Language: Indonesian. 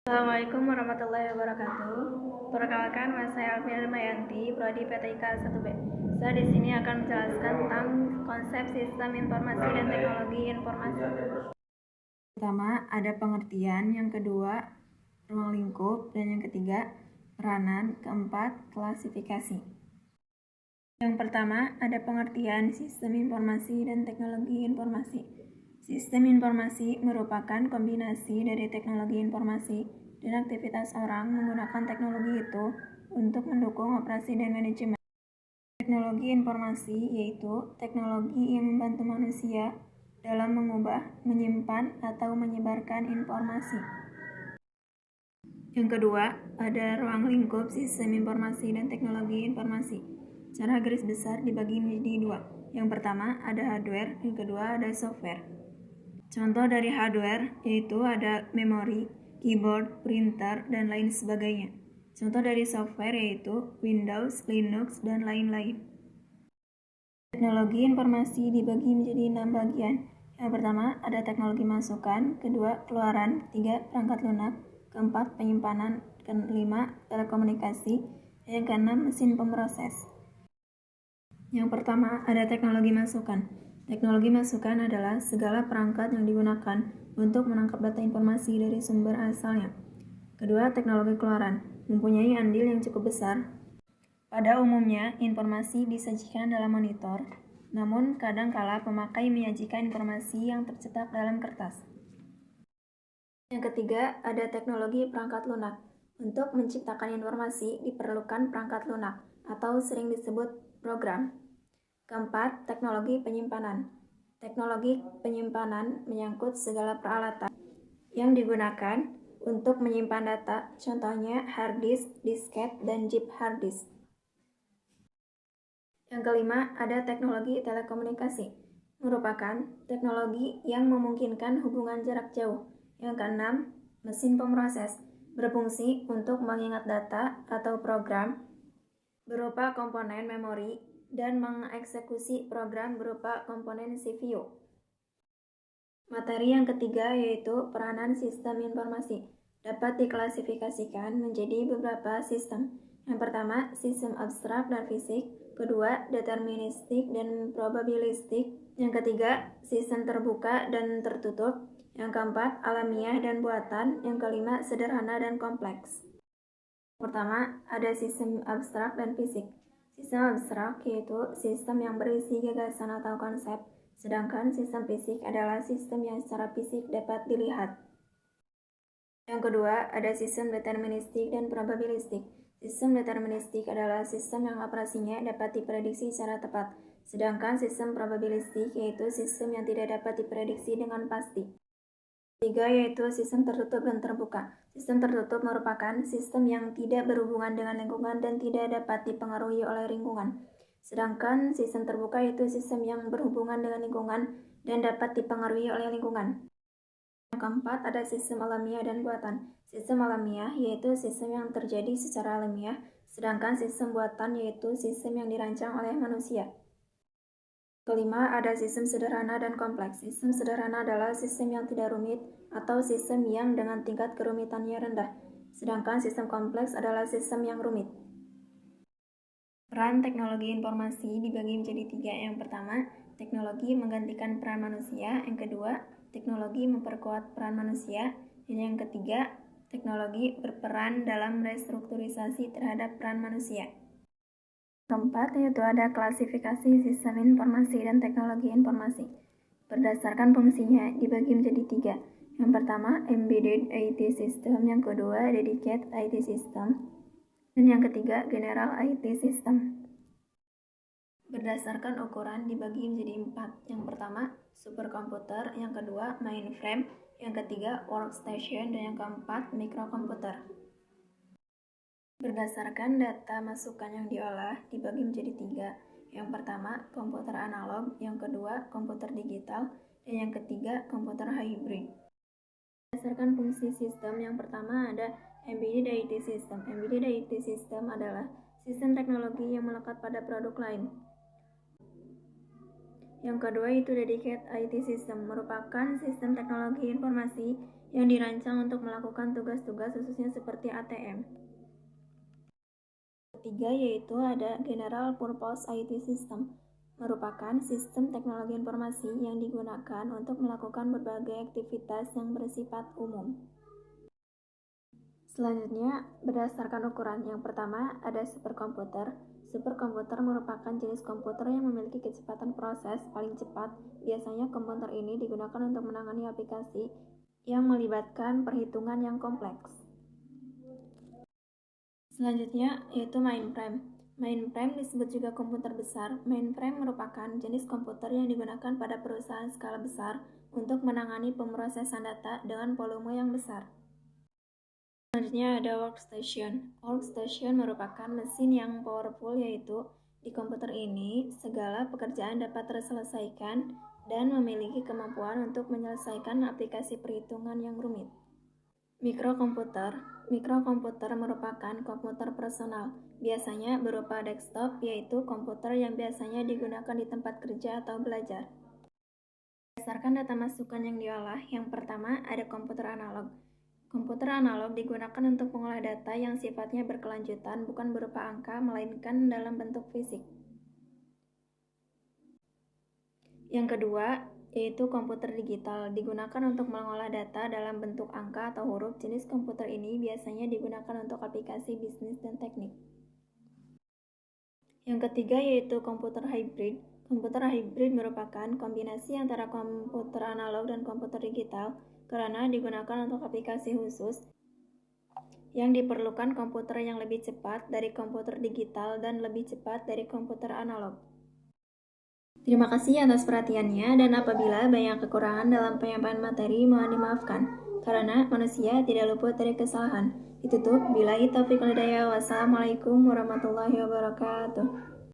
Assalamualaikum warahmatullahi wabarakatuh. Perkenalkan, saya Alfian Mayanti, Prodi PTIK 1B. Saya di sini akan menjelaskan tentang konsep sistem informasi dan teknologi informasi. Pertama, ada pengertian, yang kedua, ruang lingkup, dan yang ketiga, peranan, keempat, klasifikasi. Yang pertama, ada pengertian sistem informasi dan teknologi informasi. Sistem informasi merupakan kombinasi dari teknologi informasi dan aktivitas orang menggunakan teknologi itu untuk mendukung operasi dan manajemen. Teknologi informasi yaitu teknologi yang membantu manusia dalam mengubah, menyimpan, atau menyebarkan informasi. Yang kedua, ada ruang lingkup sistem informasi dan teknologi informasi. Secara garis besar dibagi menjadi dua. Yang pertama ada hardware, yang kedua ada software. Contoh dari hardware yaitu ada memori, keyboard, printer, dan lain sebagainya. Contoh dari software yaitu Windows, Linux, dan lain-lain. Teknologi informasi dibagi menjadi 6 bagian. Yang pertama ada teknologi masukan, kedua keluaran, ketiga perangkat lunak, keempat penyimpanan, kelima telekomunikasi, dan yang keenam mesin pemroses. Yang pertama ada teknologi masukan. Teknologi masukan adalah segala perangkat yang digunakan untuk menangkap data informasi dari sumber asalnya. Kedua, teknologi keluaran mempunyai andil yang cukup besar. Pada umumnya, informasi disajikan dalam monitor, namun kadang-kala pemakai menyajikan informasi yang tercetak dalam kertas. Yang ketiga, ada teknologi perangkat lunak. Untuk menciptakan informasi diperlukan perangkat lunak, atau sering disebut program. Keempat, teknologi penyimpanan. Teknologi penyimpanan menyangkut segala peralatan yang digunakan untuk menyimpan data, contohnya hard disk, disket, dan chip hard disk. Yang kelima, ada teknologi telekomunikasi, merupakan teknologi yang memungkinkan hubungan jarak jauh. Yang keenam, mesin pemroses, berfungsi untuk mengingat data atau program berupa komponen memori dan mengeksekusi program berupa komponen CPU. Materi yang ketiga yaitu peranan sistem informasi, dapat diklasifikasikan menjadi beberapa sistem. Yang pertama, sistem abstrak dan fisik, kedua, deterministik dan probabilistik, yang ketiga, sistem terbuka dan tertutup, yang keempat, alamiah dan buatan, yang kelima, sederhana dan kompleks. Pertama, ada sistem abstrak dan fisik. Sistem abstrak yaitu sistem yang berisi gagasan atau konsep, sedangkan sistem fisik adalah sistem yang secara fisik dapat dilihat. Yang kedua, ada sistem deterministik dan probabilistik. Sistem deterministik adalah sistem yang operasinya dapat diprediksi secara tepat, sedangkan sistem probabilistik yaitu sistem yang tidak dapat diprediksi dengan pasti. Ketiga yaitu sistem tertutup dan terbuka. Sistem tertutup merupakan sistem yang tidak berhubungan dengan lingkungan dan tidak dapat dipengaruhi oleh lingkungan. Sedangkan sistem terbuka yaitu sistem yang berhubungan dengan lingkungan dan dapat dipengaruhi oleh lingkungan. Yang keempat ada sistem alamiah dan buatan. Sistem alamiah yaitu sistem yang terjadi secara alamiah, sedangkan sistem buatan yaitu sistem yang dirancang oleh manusia. Kelima, ada sistem sederhana dan kompleks. Sistem sederhana adalah sistem yang tidak rumit atau sistem yang dengan tingkat kerumitannya rendah, sedangkan sistem kompleks adalah sistem yang rumit. Peran teknologi informasi dibagi menjadi tiga. Yang pertama, teknologi menggantikan peran manusia. Yang kedua, teknologi memperkuat peran manusia. Dan yang ketiga, teknologi berperan dalam restrukturisasi terhadap peran manusia. Keempat, yaitu ada klasifikasi sistem informasi dan teknologi informasi. Berdasarkan fungsinya dibagi menjadi tiga. Yang pertama, embedded IT system, yang kedua, dedicated IT system, dan yang ketiga, general IT system. Berdasarkan ukuran dibagi menjadi empat. Yang pertama, superkomputer, yang kedua, mainframe, yang ketiga, workstation, dan yang keempat, mikrokomputer. Berdasarkan data masukan yang diolah dibagi menjadi tiga. Yang pertama, komputer analog, yang kedua, komputer digital, dan yang ketiga, komputer hybrid. Berdasarkan fungsi sistem, yang pertama ada embedded IT system. Embedded IT system adalah sistem teknologi yang melekat pada produk lain. Yang kedua itu dedicated IT system, merupakan sistem teknologi informasi yang dirancang untuk melakukan tugas-tugas khususnya seperti ATM. Ketiga yaitu ada General Purpose IT System, merupakan sistem teknologi informasi yang digunakan untuk melakukan berbagai aktivitas yang bersifat umum. Selanjutnya, berdasarkan ukuran, yang pertama ada superkomputer. Superkomputer merupakan jenis komputer yang memiliki kecepatan proses paling cepat. Biasanya komputer ini digunakan untuk menangani aplikasi yang melibatkan perhitungan yang kompleks. Selanjutnya yaitu mainframe. Mainframe disebut juga komputer besar. Mainframe merupakan jenis komputer yang digunakan pada perusahaan skala besar untuk menangani pemrosesan data dengan volume yang besar. Selanjutnya ada workstation. Workstation merupakan mesin yang powerful, yaitu di komputer ini segala pekerjaan dapat terselesaikan dan memiliki kemampuan untuk menyelesaikan aplikasi perhitungan yang rumit. Mikrokomputer. Mikrokomputer merupakan komputer personal, biasanya berupa desktop, yaitu komputer yang biasanya digunakan di tempat kerja atau belajar. Berdasarkan data masukan yang diolah, yang pertama ada komputer analog. Komputer analog digunakan untuk mengolah data yang sifatnya berkelanjutan, bukan berupa angka, melainkan dalam bentuk fisik. Yang kedua, yaitu komputer digital, digunakan untuk mengolah data dalam bentuk angka atau huruf. Jenis komputer ini biasanya digunakan untuk aplikasi bisnis dan teknik. Yang ketiga, yaitu komputer hybrid. Komputer hybrid merupakan kombinasi antara komputer analog dan komputer digital, karena digunakan untuk aplikasi khusus yang diperlukan komputer yang lebih cepat dari komputer digital dan lebih cepat dari komputer analog. Terima kasih atas perhatiannya, dan apabila banyak kekurangan dalam penyampaian materi mohon dimaafkan, karena manusia tidak luput dari kesalahan. Ditutup, billahi taufiq wal hidayah. Wassalamualaikum warahmatullahi wabarakatuh.